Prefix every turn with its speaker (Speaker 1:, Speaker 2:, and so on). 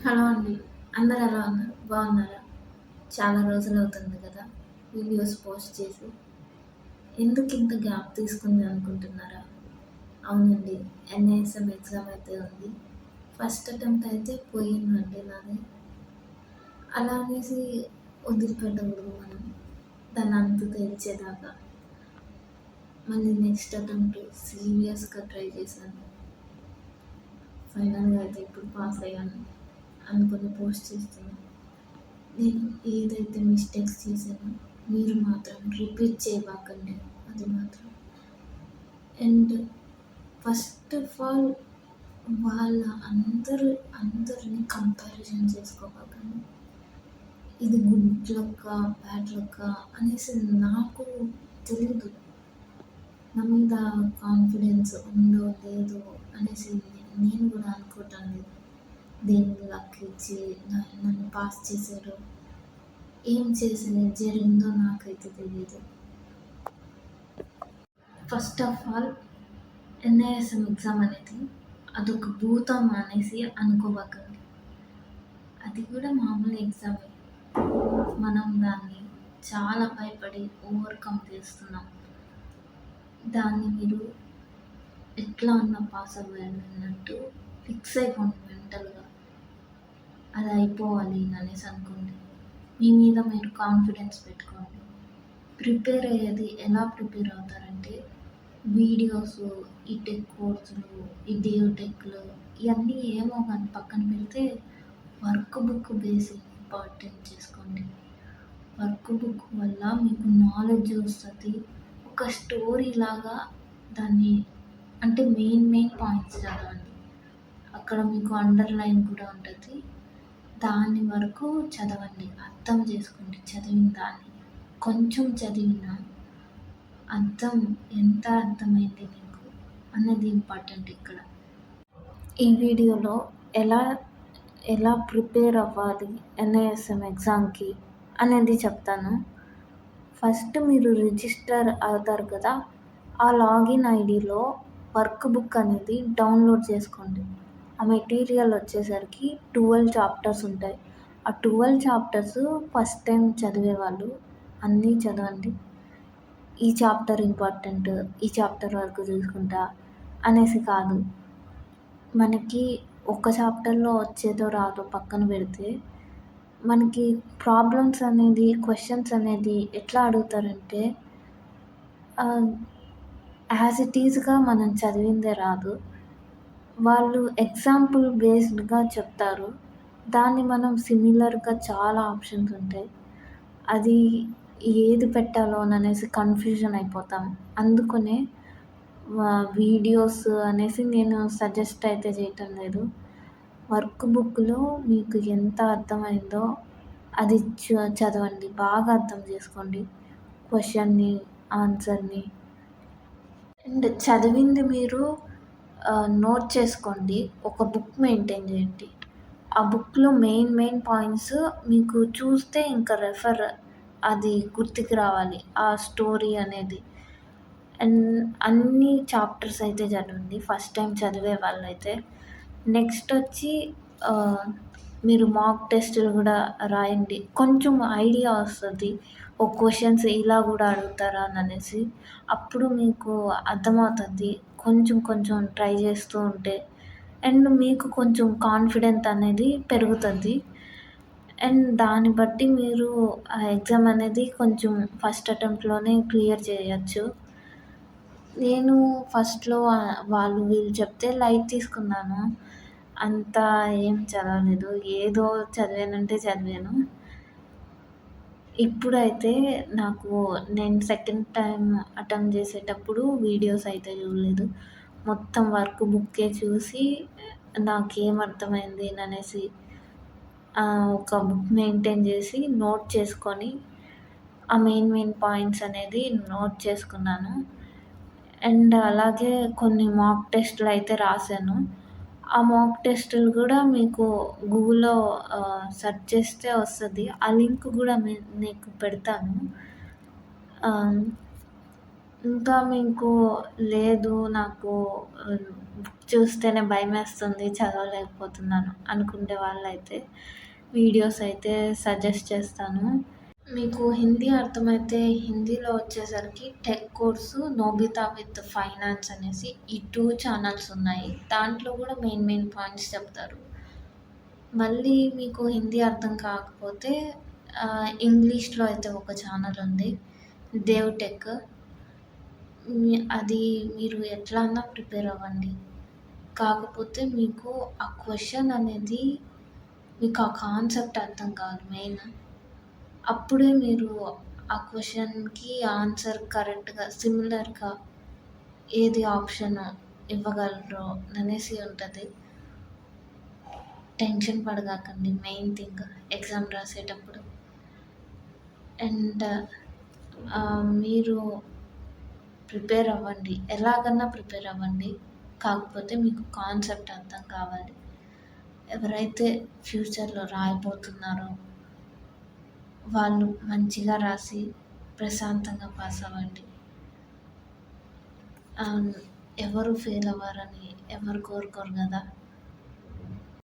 Speaker 1: Hello అండి. అందరూ ఎలా ఉన్నారు? బాగున్నారా? చాలా రోజులవుతుంది కదా! వీడియోస్ పోస్ట్ చేసి. ఎందుకింత గ్యాప్ తీసుకుంది అనుకుంటున్నారా? అవునండి. ఎన్ఐఎస్ఎం ఎగ్జామ్ అయితే ఉంది. ఫస్ట్ అటెంప్ట్ అయితే పోయిందండి నాది. అలా అనేసి వదిలిపెట్టకూడదు మనం. దాన్ని అంతు తేల్చేదాకా. మళ్ళీ నెక్స్ట్ అటెంప్ట్ సీరియస్‌గా ట్రై చేశాను. ఫైనల్‌గా అయితే ఇప్పుడు పాస్ అయ్యాను అనుకుని పోస్ట్ చేస్తున్నాను. నేను ఏదైతే మిస్టేక్స్ చేశానో మీరు మాత్రం రిపీట్ చేయబాకండి. అది మాత్రం. అండ్ ఫస్ట్ ఆఫ్ ఆల్ వాళ్ళ అందరిని కంపారిజన్ చేసుకోబాకండి. ఇది గుడ్ లక్కా, బ్యాడ్ లక్కా అనేసి నాకు తెలీదు. నా మీద కాన్ఫిడెన్స్ ఉందో లేదో అనేసి నేను కూడా అనుకోవటం లేదు. దేవుడు లక్ ఇచ్చి నన్ను పాస్ చేశారు. ఏం జరిగిందో నాకైతే తెలియదు. First of all NISM exam అనేది అదొక భూతం అనేసి అనుకోబాకండి. అది కూడా మామూలు ఎగ్జామే. మనం దాన్ని చాలా భయపడి ఓవర్కమ్ చేస్తున్నాం. దాన్ని మీరు ఎట్లా ఉన్నా పాస్ అవ్వాలి అన్నట్టు ఫిక్స్ అయిపోండి మెంటల్‌గా. అది అయిపోవాలి అనేసి అనుకోండి. మీ మీద మీరు కాన్ఫిడెన్స్ పెట్టుకోండి. ప్రిపేర్ అయ్యేది ఎలా ప్రిపేర్ అవుతారంటే వీడియోస్, ఈ టెక్ కోర్సులు, ఈ డియో టెక్‌లు ఇవన్నీ ఏమో కానీ పక్కన పెడితే వర్క్ బుక్ బేసిక్ ఇంపార్టెంట్ చేసుకోండి. వర్క్ బుక్ వల్ల మీకు నాలెడ్జ్ వస్తుంది. ఒక స్టోరీ లాగా దాన్ని అంటే మెయిన్ పాయింట్స్ చదవండి. అక్కడ మీకు అండర్‌లైన్ కూడా ఉంటుంది. దాని వరకు చదవండి. అర్థం చేసుకోండి చదివిన దాన్ని. కొంచెం చదివినా ఎంత అర్థమైంది మీకు అన్నది ఇంపార్టెంట్ ఇక్కడ. ఈ వీడియోలో ఎలా ఎలా ప్రిపేర్ అవ్వాలి ఎన్ఐఎస్ఎం ఎగ్జామ్‌కి అనేది చెప్తాను. ఫస్ట్ మీరు రిజిస్టర్ అవుతారు కదా! ఆ లాగిన్ ఐడీలో వర్క్ బుక్ అనేది డౌన్లోడ్ చేసుకోండి. ఆ మెటీరియల్ వచ్చేసరికి 12 చాప్టర్స్ ఉంటాయి. ఆ 12 చాప్టర్స్ ఫస్ట్ టైం చదివేవాళ్ళు అన్నీ చదవండి. ఈ చాప్టర్ ఇంపార్టెంట్, ఈ చాప్టర్ వరకు చూసుకుంటా అనేసి కాదు. మనకి ఒక చాప్టర్లో వచ్చేదో రాదో పక్కన పెడితే మనకి ప్రాబ్లమ్స్ అనేది క్వశ్చన్స్ అనేది ఎట్లా అడుగుతారంటే యాజ్ ఇట్ ఈజ్‌గా మనం చదివిందే రాదు. వాళ్ళు ఎగ్జాంపుల్ బేస్డ్‌గా చెప్తారు. దాన్ని మనం సిమిలర్‌గా చాలా ఆప్షన్స్ ఉంటాయి. అది ఏది పెట్టాలోననేసి కన్‌ఫ్యూజన్ అయిపోతాం. అందుకనే వీడియోస్ అనేసి నేను సజెస్ట్ అయితే చేయటం లేదు. వర్క్ బుక్‌లో మీకు ఎంత అర్థమైందో అది చదవండి. బాగా అర్థం చేసుకోండి క్వెషన్‌ని, ఆన్సర్‌ని. అండ్ చదివింది మీరు నోట్ చేసుకోండి. ఒక బుక్ మెయింటైన్ చేయండి. ఆ బుక్‌లో మెయిన్ పాయింట్స్ మీకు చూస్తే ఇంకా అది గుర్తుకు రావాలి. ఆ స్టోరీ అనేది. అండ్ అన్ని చాప్టర్స్ అయితే చదవండి ఫస్ట్ టైం చదివే వాళ్ళైతే. నెక్స్ట్ వచ్చి మీరు మాక్ టెస్టులు కూడా రాయండి. కొంచెం ఐడియా వస్తుంది. ఓ క్వెషన్స్ ఇలా కూడా అడుగుతారా అనేసి. అప్పుడు మీకు అర్థమవుతుంది. కొంచెం ట్రై చేస్తూ ఉంటే. అండ్ మీకు కొంచెం కాన్ఫిడెన్స్ అనేది పెరుగుతుంది. అండ్ దాన్ని బట్టి మీరు ఆ ఎగ్జామ్ అనేది కొంచెం ఫస్ట్ అటెంప్ట్‌లోనే క్లియర్ చేయొచ్చు. నేను ఫస్ట్‌లో వీళ్ళు చెప్తే లైట్ తీసుకున్నాను. అంత ఏం చదవలేదు. ఏదో చదివానంటే చదివాను. ఇప్పుడైతే నేను సెకండ్ టైమ్ అటెంప్ట్ చేసేటప్పుడు వీడియోస్ అయితే చూడలేదు. మొత్తం వర్క్ బుక్కే చూసి నాకేం అర్థమైంది అనేసి ఒక బుక్ మెయింటైన్ చేసి నోట్ చేసుకొని ఆ మెయిన్ పాయింట్స్ అనేది నోట్ చేసుకున్నాను. అండ్ అలాగే కొన్ని మాక్ టెస్టులు అయితే రాశాను. ఆ మాక్ టెస్టులు కూడా మీకు గూగుల్‌లో సెర్చ్ చేస్తే వస్తది. ఆ లింక్ కూడా నీకు పెడతాను. ఇంకా మీకు లేదు నాకు బుక్ చూస్తేనే భయమేస్తుంది, చదవలేకపోతున్నాను అనుకునే వాళ్ళైతే వీడియోస్ అయితే సజెస్ట్ చేస్తాను. మీకు హిందీ అర్థమైతే హిందీలో వచ్చేసరికి tech course 'Nobita with finance' అనేసి ఈ 2 ఛానల్స్ ఉన్నాయి. దాంట్లో కూడా మెయిన్ పాయింట్స్ చెప్తారు. మళ్ళీ మీకు హిందీ అర్థం కాకపోతే ఇంగ్లీష్‌లో అయితే ఒక ఛానల్ ఉంది 'దేవ్ టెక్'. అది మీరు ఎట్లా అన్నా ప్రిపేర్ అవ్వండి. కాకపోతే మీకు ఆ క్వెషన్ అనేది మీకు ఆ కాన్సెప్ట్ అర్థం కావాలి మెయిన్. అప్పుడే మీరు ఆ క్వెషన్‌కి ఆన్సర్ కరెక్ట్‌గా సిమిలర్‌గా ఏది ఆప్షన్ ఇవ్వగలరో అనేసి ఉంటది. టెన్షన్ పడగాకండి మెయిన్ థింగ్ ఎగ్జామ్ రాసేటప్పుడు. అండ్ మీరు ప్రిపేర్ అవ్వండి. ఎలాగన్నా ప్రిపేర్ అవ్వండి. కాకపోతే మీకు కాన్సెప్ట్ అర్థం కావాలి. ఎవరైతే ఫ్యూచర్‌లో రాయబోతున్నారో వాళ్ళు మంచిగా రాసి ప్రశాంతంగా పాస్ అవ్వండి. ఎవరు ఫెయిల్ అవ్వారని ఎవరు కోరుకోరు కదా!